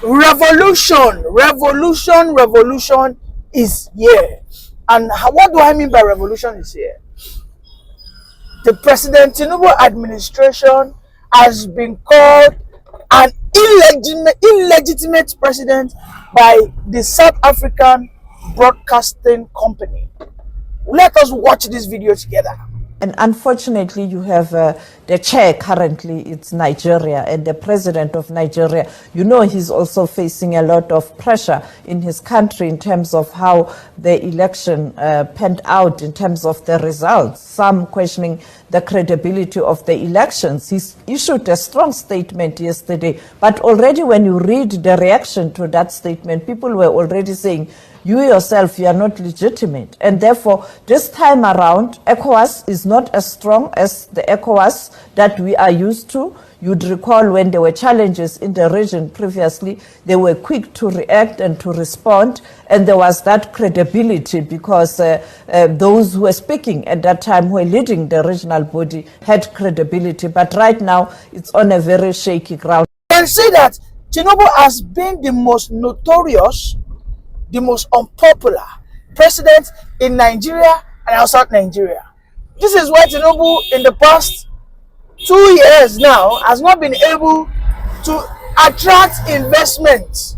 Revolution is here. And what do I mean by revolution is here? The President Tinubu administration has been called an illegitimate president by the South African Broadcasting Company. Let us watch this video together. And unfortunately, you have the chair currently, it's Nigeria, and the president of Nigeria. You know, he's also facing a lot of pressure in his country in terms of how the election panned out, in terms of the results. Some questioning the credibility of the elections. He issued a strong statement yesterday, but already when you read the reaction to that statement, people were already saying, you yourself, you are not legitimate. And therefore, this time around, ECOWAS is not as strong as the ECOWAS that we are used to. You'd recall when there were challenges in the region previously, they were quick to react and to respond. And there was that credibility because those who were speaking at that time, who were leading the regional body, had credibility. But right now, it's on a very shaky ground. You can see that Tinubu has been the most notorious, the most unpopular president in Nigeria and outside Nigeria. This is why Tinubu in the past 2 years now has not been able to attract investment.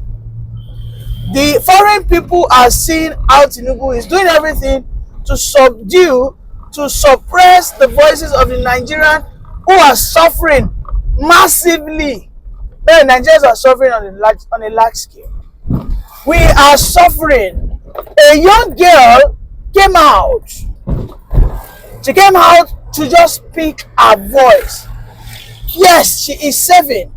The foreign people are seeing how Tinubu is doing everything to subdue, to suppress the voices of the Nigerians who are suffering massively. The Nigerians are suffering on a large scale. We are suffering. A young girl came out. She came out to just speak her voice. Yes, she is saving,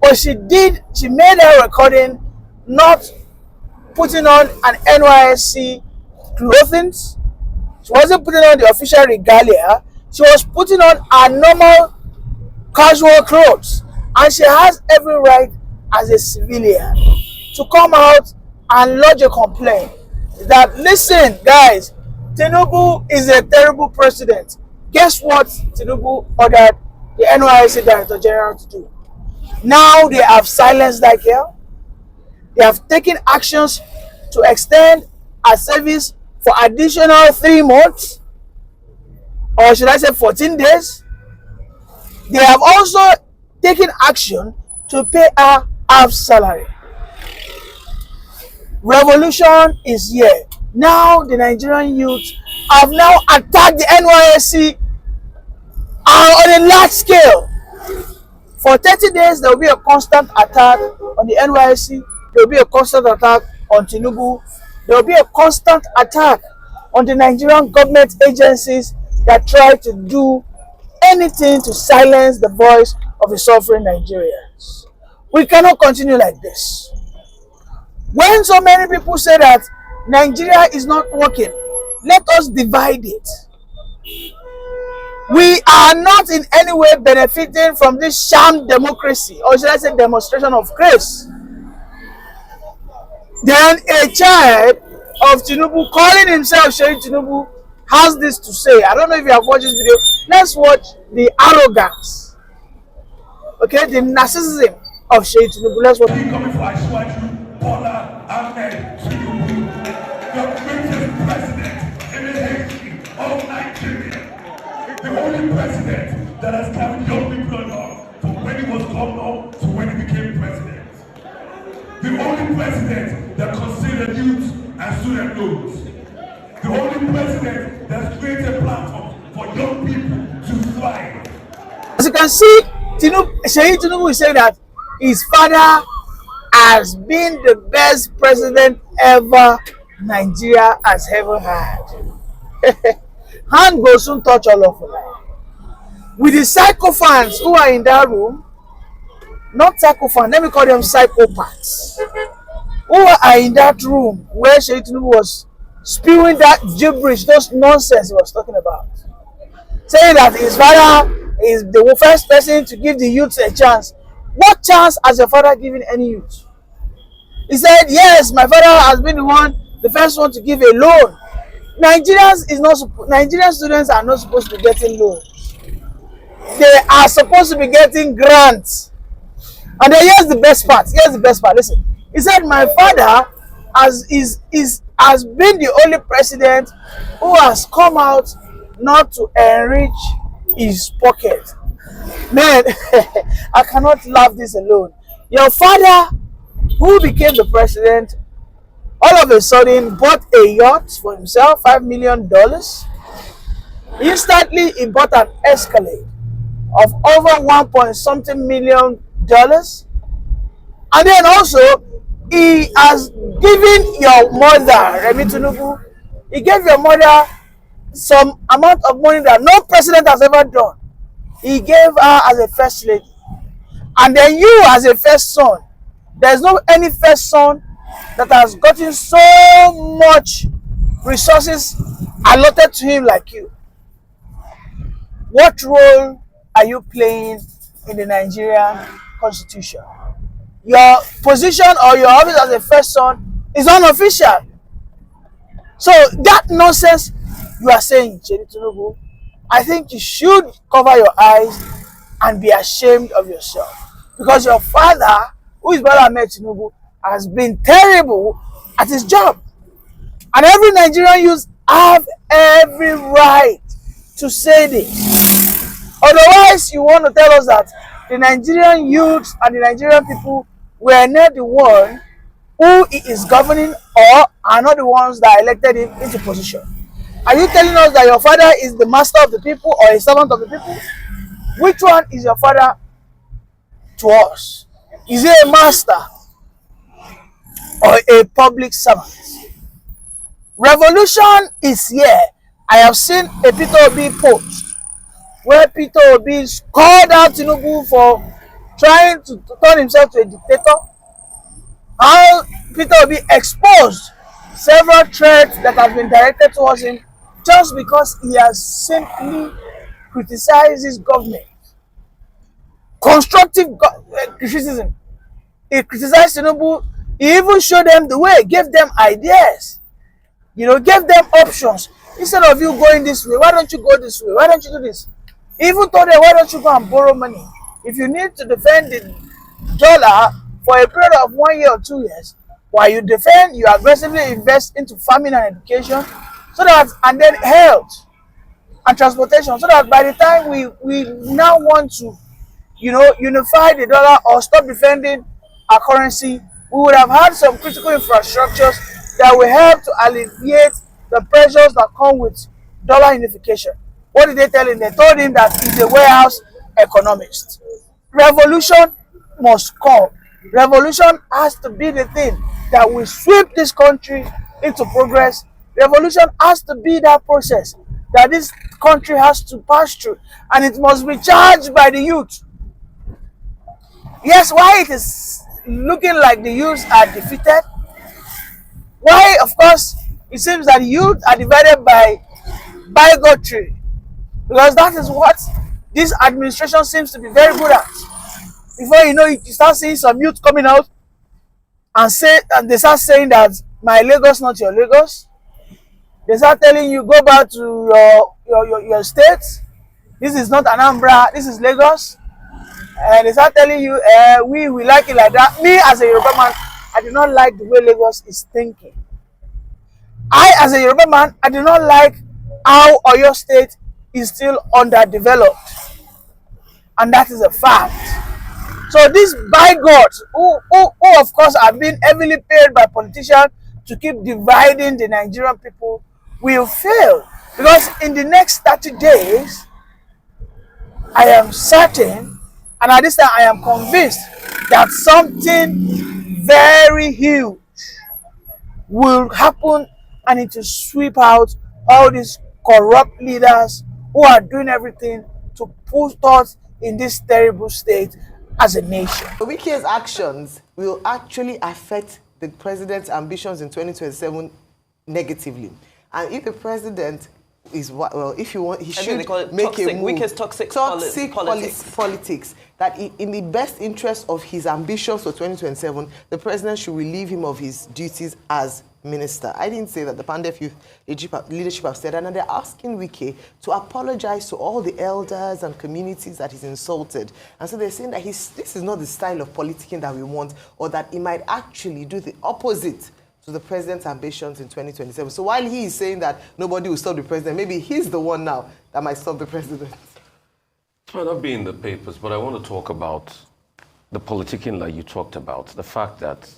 but she made her recording not putting on an NYSC clothing. She wasn't putting on the official regalia. She was putting on her normal casual clothes, and she has every right as a civilian to come out and lodge a complaint that, listen, guys, Tinubu is a terrible president. Guess what Tinubu ordered the NYSC Director General to do? Now they have silenced that girl. They have taken actions to extend her service for additional 3 months, or should I say 14 days. They have also taken action to pay her half salary. Revolution is here. Now the Nigerian youth have now attacked the NYSC on a large scale. For 30 days, there will be a constant attack on the NYSC. There will be a constant attack on Tinubu. There will be a constant attack on the Nigerian government agencies that try to do anything to silence the voice of the suffering Nigerians. We cannot continue like this. When so many people say that Nigeria is not working, let us divide it. We are not in any way benefiting from this sham democracy, or should I say demonstration of grace. Then a child of Tinubu, calling himself Sheikh Tinubu, has this to say. I don't know if you have watched this video. Let's watch the arrogance, okay, the narcissism of Sheikh Tinubu. Let's watch. Bola Ahmed Tinubu, the greatest president in the history of Nigeria. The only president that has carried young people along from when he was governor to when he became president. The only president that considered youth and student loans. The only president that's created a platform for young people to thrive. As you can see, Sheikh Tinubu is saying that his father has been the best president ever Nigeria has ever had. Hand goes soon touch all of life. With the psychophants who are in that room, not psychophants, let me call them psychopaths, who are in that room where Sheikh Tinubu was spewing that gibberish, those nonsense he was talking about, saying that his father is the first person to give the youth a chance. What chance has your father given any youth? He said, yes, my father has been the first one to give a loan. Nigerian students are not supposed to be getting loans. They are supposed to be getting grants. And then here's the best part. Here's the best part. Listen, he said, "My father has been the only president who has come out not to enrich his pocket." Man, I cannot laugh this alone. Your father, who became the president, all of a sudden bought a yacht for himself, $5 million. Instantly, he bought an Escalade of over 1 point something million dollars. And then also, he has given your mother, Remi Tinubu, he gave your mother some amount of money that no president has ever done. He gave her as a first lady. And then you as a first son, there's no any first son that has gotten so much resources allotted to him like you. What role are you playing in the Nigerian constitution? Your position or your office as a first son is unofficial. So that nonsense you are saying, Tinubu, I think you should cover your eyes and be ashamed of yourself. Because your father, who is Bola Ahmed Tinubu, has been terrible at his job. And every Nigerian youth have every right to say this. Otherwise, you want to tell us that the Nigerian youth and the Nigerian people were not the one who he is governing or are not the ones that elected him into position. Are you telling us that your father is the master of the people or a servant of the people? Which one is your father to us? Is he a master or a public servant? Revolution is here. I have seen a Peter Obi post where Peter Obi called out Tinubu for trying to turn himself to a dictator. How Peter Obi exposed several threats that have been directed towards him just because he has simply criticized his government. Constructive criticism. He criticized Tinubu. He even showed them the way, gave them ideas. Gave them options. Instead of you going this way, why don't you go this way? Why don't you do this? He even told them, why don't you go and borrow money? If you need to defend the dollar for a period of 1 year or 2 years, while you defend, you aggressively invest into farming and education, and then health and transportation, so that by the time we now want to, unify the dollar or stop defending our currency, we would have had some critical infrastructures that will help to alleviate the pressures that come with dollar unification. What did they tell him? They told him that he's a warehouse economist. Revolution must come. Revolution has to be the thing that will sweep this country into progress. Revolution has to be that process that this country has to pass through, and it must be charged by the youth. Yes, why it is looking like the youths are defeated? Why, of course, it seems that the youth are divided by bigotry, because that is what this administration seems to be very good at. Before you know it, you start seeing some youth coming out and they start saying that my Lagos, not your Lagos. They start telling you, go back to your state. This is not Anambra, this is Lagos. And they start telling you, we like it like that. Me, as a Yoruba man, I do not like the way Lagos is thinking. I, as a Yoruba man, I do not like how Oyo State is still underdeveloped. And that is a fact. So these bigots, who of course are being heavily paid by politicians to keep dividing the Nigerian people, will fail. Because in the next 30 days, I am certain, and at this time I am convinced, that something very huge will happen, and it will sweep out all these corrupt leaders who are doing everything to put us in this terrible state as a nation. Wike's actions will actually affect the president's ambitions in 2027 negatively. And if the president is what, well, if you want, he I think they call should it make toxic, a move. weakest toxic Politics. That in the best interest of his ambitions for 2027, the president should relieve him of his duties as minister. I didn't say that. The Pandef Youth leadership have said, and they're asking Wike to apologize to all the elders and communities that he's insulted. And so they're saying that this is not the style of politicking that we want, or that he might actually do the opposite to the president's ambitions in 2027. So while he is saying that nobody will stop the president, maybe he's the one now that might stop the president. It might not be in the papers, but I want to talk about the politicking like you talked about, the fact that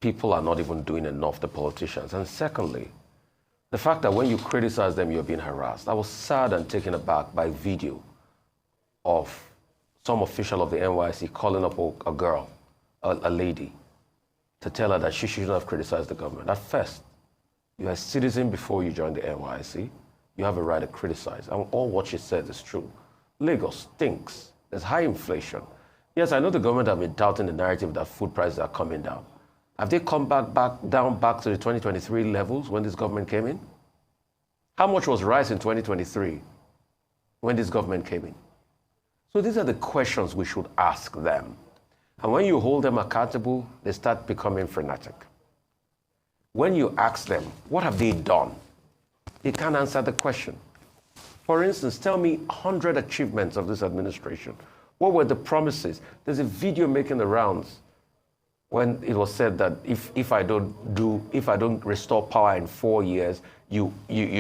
people are not even doing enough, the politicians. And secondly, the fact that when you criticize them, you're being harassed. I was sad and taken aback by video of some official of the NYC calling up a girl, a lady, to tell her that she shouldn't have criticized the government. At first, you're a citizen before you join the NYC. You have a right to criticize. And all what she said is true. Lagos stinks. There's high inflation. Yes, I know the government have been doubting the narrative that food prices are coming down. Have they come back to the 2023 levels when this government came in? How much was rice in 2023 when this government came in? So these are the questions we should ask them. And when you hold them accountable, they start becoming frenetic. When you ask them, what have they done? They can't answer the question. For instance, tell me 100 achievements of this administration. What were the promises? There's a video making the rounds when it was said that if I don't restore power in 4 years, you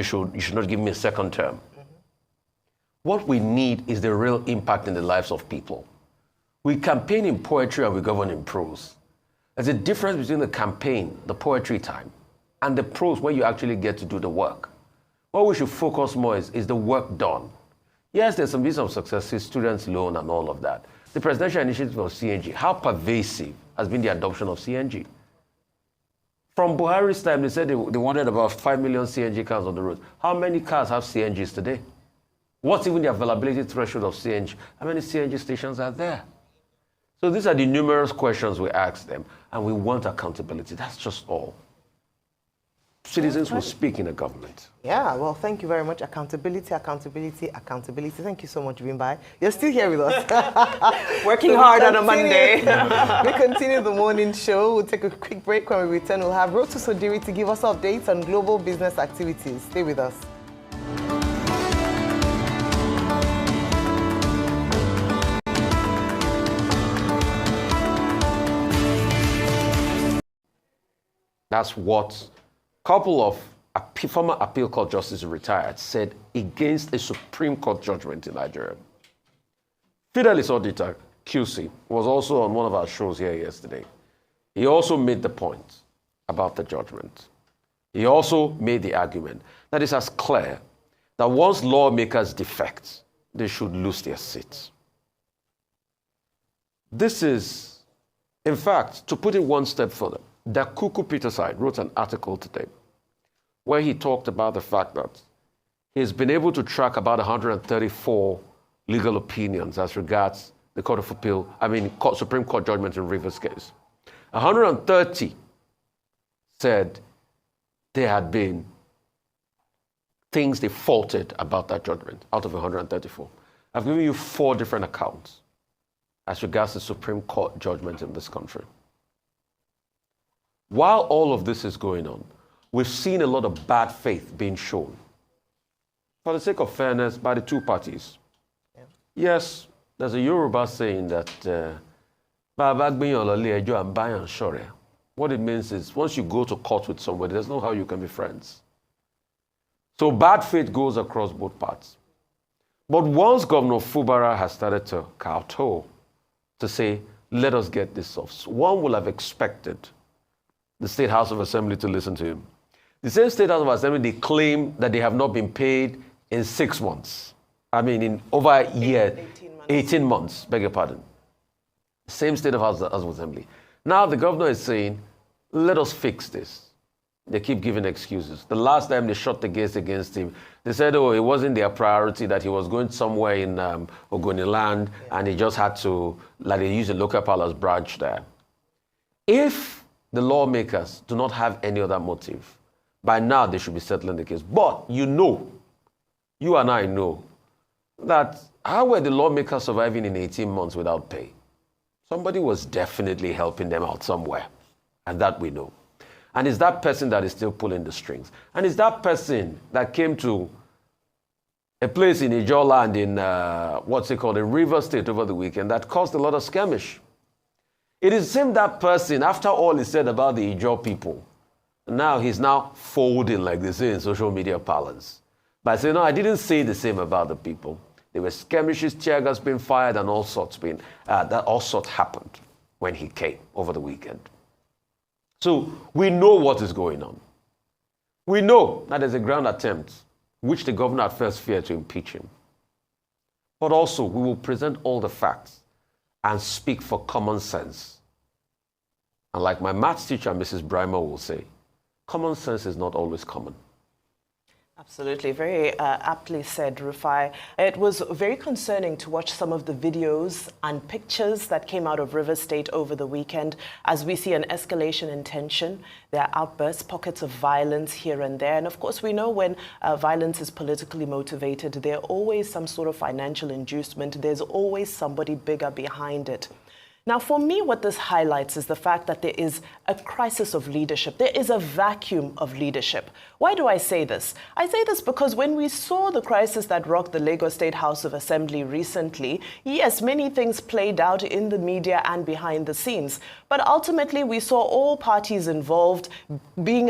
should not give me a second term. What we need is the real impact in the lives of people. We campaign in poetry and we govern in prose. There's a difference between the campaign, the poetry time, and the prose where you actually get to do the work. What we should focus more is the work done. Yes, there's been some successes, students' loan and all of that. The presidential initiative of CNG, how pervasive has been the adoption of CNG? From Buhari's time, they said they wanted about 5 million CNG cars on the road. How many cars have CNGs today? What's even the availability threshold of CNG? How many CNG stations are there? So these are the numerous questions we ask them, and we want accountability. That's just all. Citizens will speak in the government. Yeah, well, thank you very much. Accountability. Thank you so much, Bimbai. You're still here with us. Working hard on a Monday. We continue the morning show. We'll take a quick break. When we return, we'll have Rotu Sodiri to give us updates on global business activities. Stay with us. That's what a couple of former appeal court justices retired said against a Supreme Court judgment in Nigeria. Fidelis Auditor, QC, was also on one of our shows here yesterday. He also made the point about the judgment. He also made the argument that it's as clear that once lawmakers defect, they should lose their seats. This is, in fact, to put it one step further, Dakuku Peterside wrote an article today where he talked about the fact that he's been able to track about 134 legal opinions as regards the Court of Appeal, Supreme Court judgment in Rivers case. 130 said there had been things they faulted about that judgment out of 134. I've given you 4 different accounts as regards the Supreme Court judgment in this country. While all of this is going on, we've seen a lot of bad faith being shown. For the sake of fairness, by the two parties. Yeah. Yes, there's a Yoruba saying that what it means is once you go to court with somebody, there's no how you can be friends. So bad faith goes across both parts. But once Governor Fubara has started to kowtow, to say, let us get this off, one will have expected the State House of Assembly to listen to him. The same State House of Assembly, they claim that they have not been paid in 6 months. In over a year, 18 months, beg your pardon. Same State House of Assembly. Now the governor is saying, let us fix this. They keep giving excuses. The last time they shot the case against him, they said, it wasn't their priority, that he was going somewhere in Ogoniland, and he just had to, they use a local palace branch there. If the lawmakers do not have any other motive, by now they should be settling the case. But you and I know that how were the lawmakers surviving in 18 months without pay? Somebody was definitely helping them out somewhere, and that we know. And it's that person that is still pulling the strings. And it's that person that came to a place in Ijaw land in, in River State over the weekend that caused a lot of skirmish. It is the same that person, after all is said about the Ijaw people, now he's now folding, like they say in social media parlance, by saying, no, I didn't say the same about the people. There were skirmishes, tear gas being fired, and all sorts happened when he came over the weekend. So we know what is going on. We know that there's a grand attempt, which the governor at first feared, to impeach him. But also, we will present all the facts and speak for common sense. And like my maths teacher, Mrs. Brimer, will say, common sense is not always common. Absolutely. Very aptly said, Rufai. It was very concerning to watch some of the videos and pictures that came out of River State over the weekend as we see an escalation in tension. There are outbursts, pockets of violence here and there. And of course, we know when violence is politically motivated, there's always some sort of financial inducement. There's always somebody bigger behind it. Now, for me, what this highlights is the fact that there is a crisis of leadership. There is a vacuum of leadership. Why do I say this? I say this because when we saw the crisis that rocked the Lagos State House of Assembly recently, yes, many things played out in the media and behind the scenes. But ultimately, we saw all parties involved being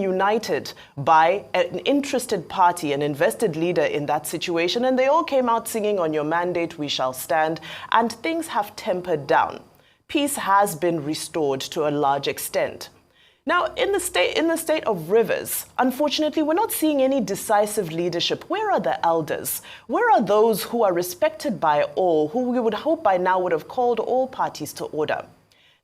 united by an interested party, an invested leader in that situation. And they all came out singing, "On your mandate, we shall stand." And things have tempered down. Peace has been restored to a large extent. Now, in the state of Rivers, unfortunately, we're not seeing any decisive leadership. Where are the elders? Where are those who are respected by all, who we would hope by now would have called all parties to order?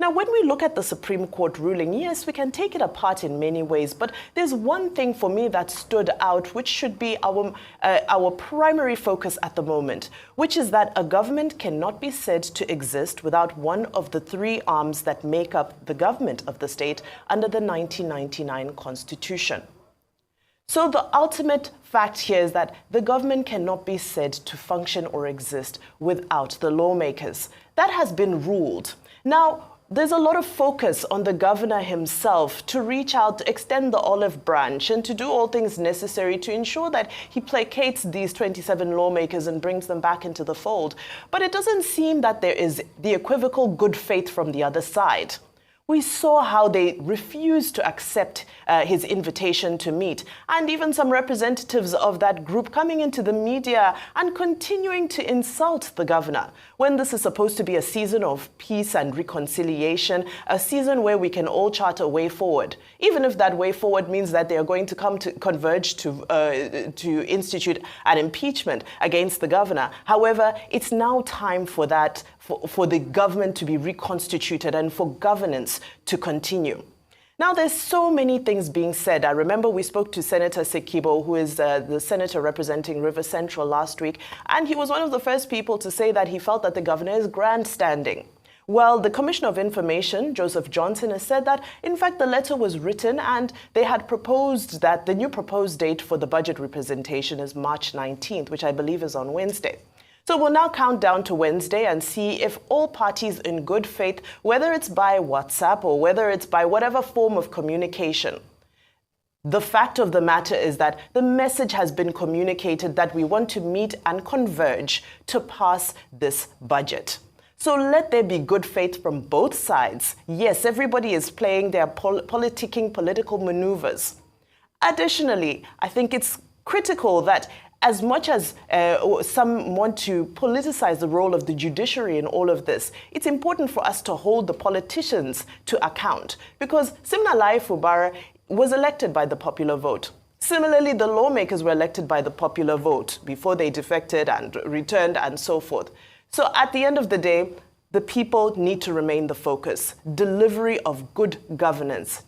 Now, when we look at the Supreme Court ruling, yes, we can take it apart in many ways, but there's one thing for me that stood out, which should be our primary focus at the moment, which is that a government cannot be said to exist without one of the three arms that make up the government of the state under the 1999 Constitution. So the ultimate fact here is that the government cannot be said to function or exist without the lawmakers. That has been ruled. Now, there's a lot of focus on the governor himself to reach out, to extend the olive branch, and to do all things necessary to ensure that he placates these 27 lawmakers and brings them back into the fold. But it doesn't seem that there is the equivocal good faith from the other side. We saw how they refused to accept his invitation to meet, and even some representatives of that group coming into the media and continuing to insult the governor, when this is supposed to be a season of peace and reconciliation, a season where we can all chart a way forward, even if that way forward means that they are going to come to converge to institute an impeachment against the governor. However, it's now time for that, for the government to be reconstituted and for governance to continue. Now, there's so many things being said. I remember we spoke to Senator Sekibo, who is the senator representing River Central last week, and he was one of the first people to say that he felt that the governor is grandstanding. Well, the Commissioner of Information, Joseph Johnson, has said that, in fact, the letter was written and they had proposed that the new proposed date for the budget representation is March 19th, which I believe is on Wednesday. So we'll now count down to Wednesday and see if all parties in good faith, whether it's by WhatsApp or whether it's by whatever form of communication, the fact of the matter is that the message has been communicated that we want to meet and converge to pass this budget. So let there be good faith from both sides. Yes, everybody is playing their politicking political maneuvers. Additionally, I think it's critical that as much as some want to politicize the role of the judiciary in all of this, it's important for us to hold the politicians to account, because Siminalayi Fubara was elected by the popular vote. Similarly, the lawmakers were elected by the popular vote before they defected and returned and so forth. So at the end of the day, the people need to remain the focus. Delivery of good governance